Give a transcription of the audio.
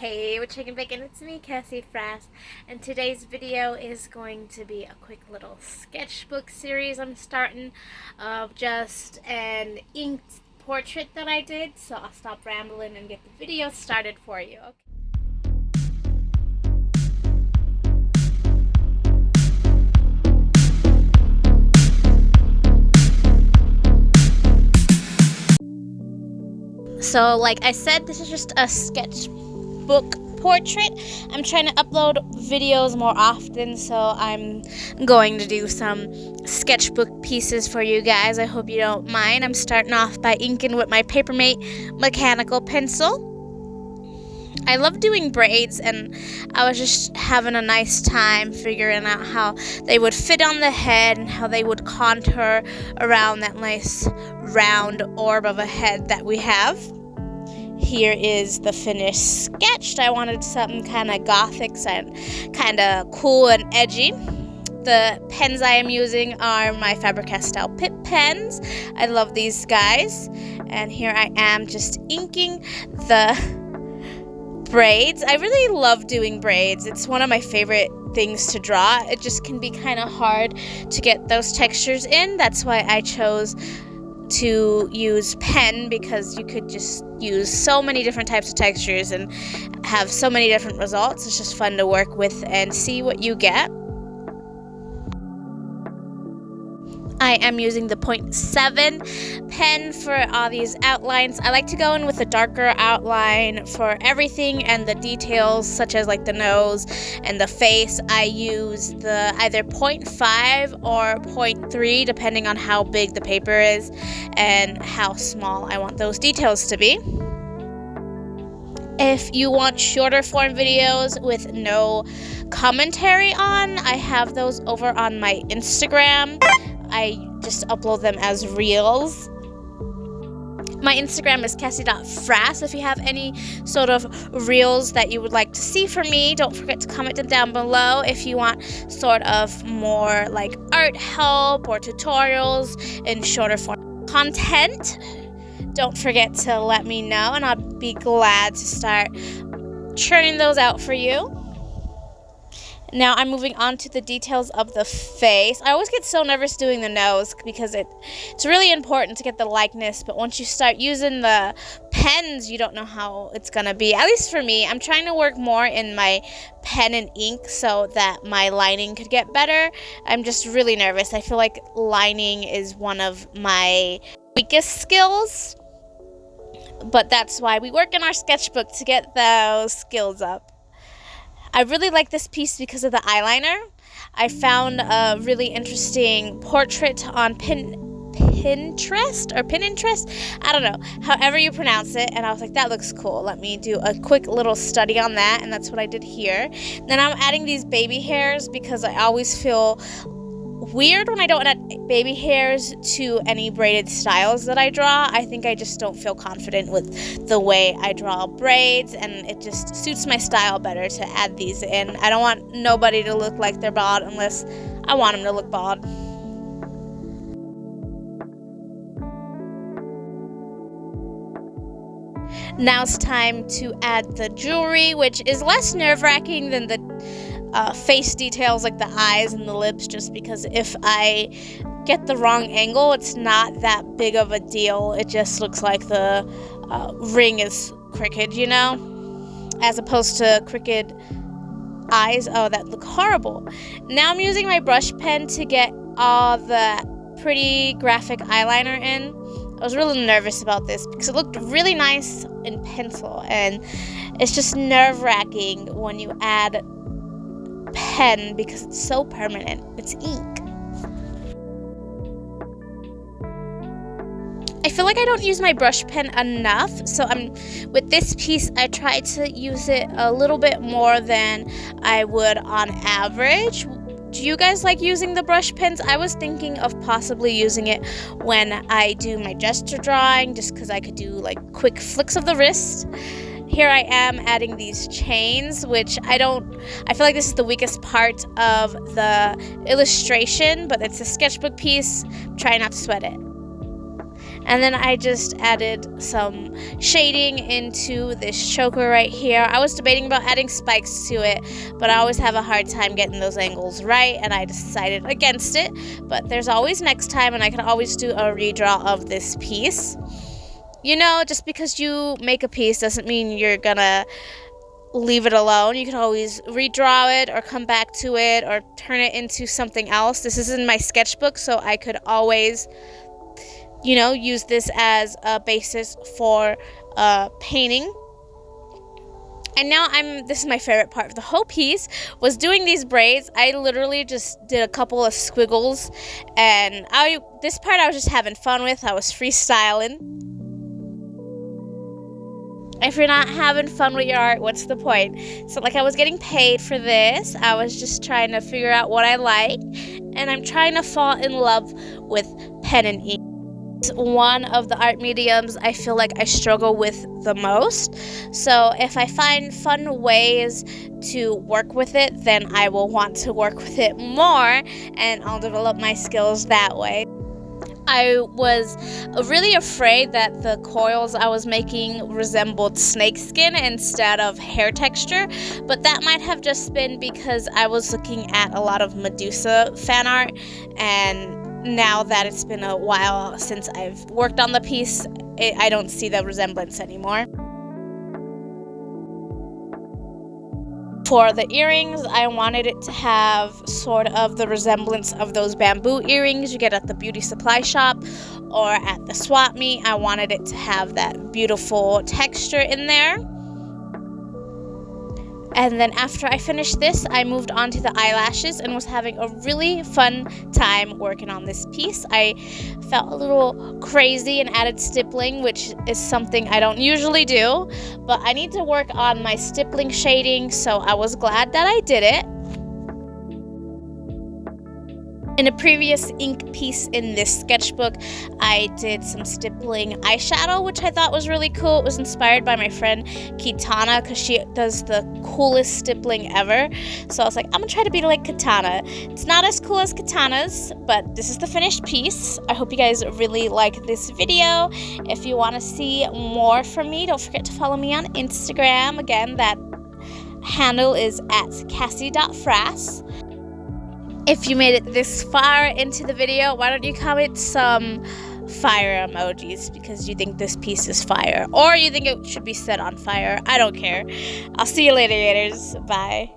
Hey, we're chicken bacon. It's me, Cassie Frass, and today's video is going to be a quick little sketchbook series I'm starting of just an inked portrait that I did. So I'll stop rambling and get the video started for you. Okay. So, like I said, this is just a sketchbook portrait. I'm trying to upload videos more often, so I'm going to do some sketchbook pieces for you guys. I hope you don't mind. I'm starting off by inking with my Papermate mechanical pencil. I love doing braids, and I was just having a nice time figuring out how they would fit on the head and how they would contour around that nice round orb of a head that we have. Here is the finished sketch. I wanted something kind of gothic and kind of cool and edgy. The pens I am using are my Faber Castell Pitt pens. I love these guys. And here I am just inking the braids. I really love doing braids. It's one of my favorite things to draw. It just can be kind of hard to get those textures in. That's why I chose to use pen, because you could just use so many different types of textures and have so many different results. It's just fun to work with and see what you get. I am using the 0.7 pen for all these outlines. I like to go in with a darker outline for everything, and the details such as like the nose and the face, I use the either 0.5 or 0.3 depending on how big the paper is and how small I want those details to be. If you want shorter form videos with no commentary on, I have those over on my Instagram. I just upload them as reels. My Instagram is cassie.frass. If you have any sort of reels that you would like to see from me, don't forget to comment them down below. If you want sort of more like art help or tutorials in shorter form content, don't forget to let me know, and I'll be glad to start churning those out for you. Now I'm moving on to the details of the face. I always get so nervous doing the nose because it's really important to get the likeness, but once you start using the pens, you don't know how it's going to be. At least for me, I'm trying to work more in my pen and ink so that my lining could get better. I'm just really nervous. I feel like lining is one of my weakest skills, but that's why we work in our sketchbook to get those skills up. I really like this piece because of the eyeliner. I found a really interesting portrait on Pinterest. I don't know, however you pronounce it, and I was like, that looks cool. Let me do a quick little study on that, and that's what I did here. Then I'm adding these baby hairs because I always feel weird when I don't add baby hairs to any braided styles that I draw. I think I just don't feel confident with the way I draw braids, and it just suits my style better to add these in. I don't want nobody to look like they're bald unless I want them to look bald. Now it's time to add the jewelry, which is less nerve-wracking than the face details like the eyes and the lips, just because if I get the wrong angle, it's not that big of a deal. It just looks like the ring is crooked, you know, as opposed to crooked eyes. Oh, that look horrible. Now I'm using my brush pen to get all the pretty graphic eyeliner in. I was really nervous about this because it looked really nice in pencil, and it's just nerve-wracking when you add pen because it's so permanent. It's ink. I feel like I don't use my brush pen enough, so with this piece I try to use it a little bit more than I would on average. Do you guys like using the brush pens? I was thinking of possibly using it when I do my gesture drawing, just because I could do like quick flicks of the wrist. Here I am adding these chains, which I feel like this is the weakest part of the illustration, but it's a sketchbook piece. Try not to sweat it. And then I just added some shading into this choker right here. I was debating about adding spikes to it, but I always have a hard time getting those angles right, and I decided against it. But there's always next time, and I can always do a redraw of this piece. You know, just because you make a piece doesn't mean you're gonna leave it alone. You can always redraw it or come back to it or turn it into something else. This is in my sketchbook, so I could always, you know, use this as a basis for painting. And now this is my favorite part of the whole piece, was doing these braids. I literally just did a couple of squiggles, and this part I was just having fun with. I was freestyling. If you're not having fun with your art, what's the point? So like, I was getting paid for this. I was just trying to figure out what I like, and I'm trying to fall in love with pen and ink. It's one of the art mediums I feel like I struggle with the most. So if I find fun ways to work with it, then I will want to work with it more, and I'll develop my skills that way. I was really afraid that the coils I was making resembled snakeskin instead of hair texture, but that might have just been because I was looking at a lot of Medusa fan art, and now that it's been a while since I've worked on the piece, I don't see the resemblance anymore. For the earrings, I wanted it to have sort of the resemblance of those bamboo earrings you get at the beauty supply shop or at the swap meet. I wanted it to have that beautiful texture in there. And then after I finished this, I moved on to the eyelashes and was having a really fun time working on this piece. I felt a little crazy and added stippling, which is something I don't usually do, but I need to work on my stippling shading, so I was glad that I did it. In a previous ink piece in this sketchbook, I did some stippling eyeshadow, which I thought was really cool. It was inspired by my friend Kitana, because she does the coolest stippling ever. So I was like, I'm gonna try to be like Katana. It's not as cool as Katana's, but this is the finished piece. I hope you guys really like this video. If you want to see more from me, don't forget to follow me on Instagram. Again, that handle is @cassie.frass. If you made it this far into the video, why don't you comment some fire emojis because you think this piece is fire, or you think it should be set on fire. I don't care. I'll see you later, haters. Bye.